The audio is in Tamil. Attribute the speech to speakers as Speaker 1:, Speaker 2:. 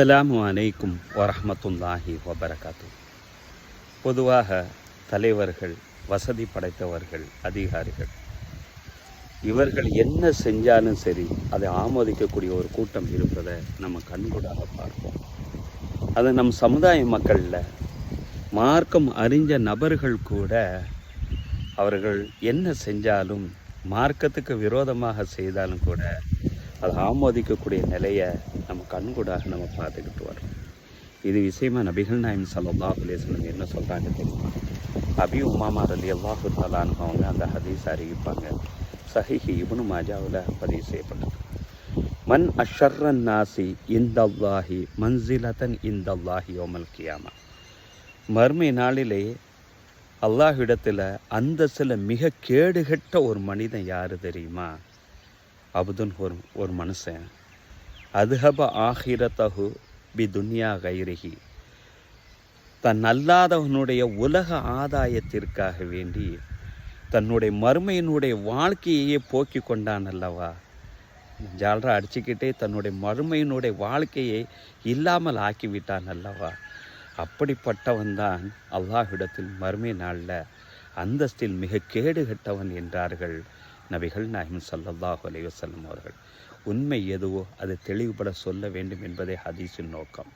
Speaker 1: அஸ்ஸலாமு அலைக்கும் வரஹ்மத்துல்லாஹி வபரகாத்து. பொதுவாக தலைவர்கள், வசதி படைத்தவர்கள், அதிகாரிகள் இவர்கள் என்ன செஞ்சாலும் சரி அதை ஆமோதிக்கக்கூடிய ஒரு கூட்டம் இருப்பதை நம்ம கண்கூடாக பார்ப்போம். அது நம் சமுதாய மக்களில் மார்க்கம் அறிஞ்ச நபர்கள் கூட அவர்கள் என்ன செஞ்சாலும், மார்க்கத்துக்கு விரோதமாக செய்தாலும் கூட அதை ஆமோதிக்கக்கூடிய நிலையை நம்ம கண்கூடாக நம்ம பார்த்துக்கிட்டு வரோம். இது விஷயமா நபிகள் நாயகம் ஸல்லல்லாஹு அலைஹி வஸல்லம் என்ன சொல்கிறாங்க தெரியுமா? அபி உமாமா ரலியல்லாஹு தஆலா அன்ஹு அவங்க அந்த ஹதீஸ் அறிவிப்பாங்க. சஹீஹ் இப்னு மாஜாவில் பதிவு செய்யப்பட்டது. மன் அஷர்ரன் நாசி இந்தல்லாஹி மன்சிலத்தன் இந்தல்லாஹி யௌமல் கியாமா. மறுமை நாளிலே அல்லாஹ்விடத்தில் அந்த சில மிக கேடுகட்ட ஒரு மனிதன் யார் தெரியுமா? அபுதுன் ஒரு மனுஷன் அதுஹப ஆஹிரத்தஹு பி துன்யா கைரிஹி, தன் அல்லாதவனுடைய உலக ஆதாயத்திற்காக வேண்டி தன்னுடைய மறுமையினுடைய வாழ்க்கையே போக்கி கொண்டான் அல்லவா. ஜால்ரா அடிச்சுக்கிட்டே தன்னுடைய மறுமையினுடைய வாழ்க்கையை இல்லாமல் ஆக்கிவிட்டான் அல்லவா. அப்படிப்பட்டவன் தான் அல்லாஹ்விடத்தில் மறுமை நாளில் அந்தஸ்தில் மிக கேடுகட்டவன் என்றார்கள் நபிகள் நாயகம் ஸல்லல்லாஹு அலைஹி வஸல்லம் அவர்கள். உண்மை எதுவோ அதை தெளிவுபட சொல்ல வேண்டும் என்பதே ஹதீஸின் நோக்கம்.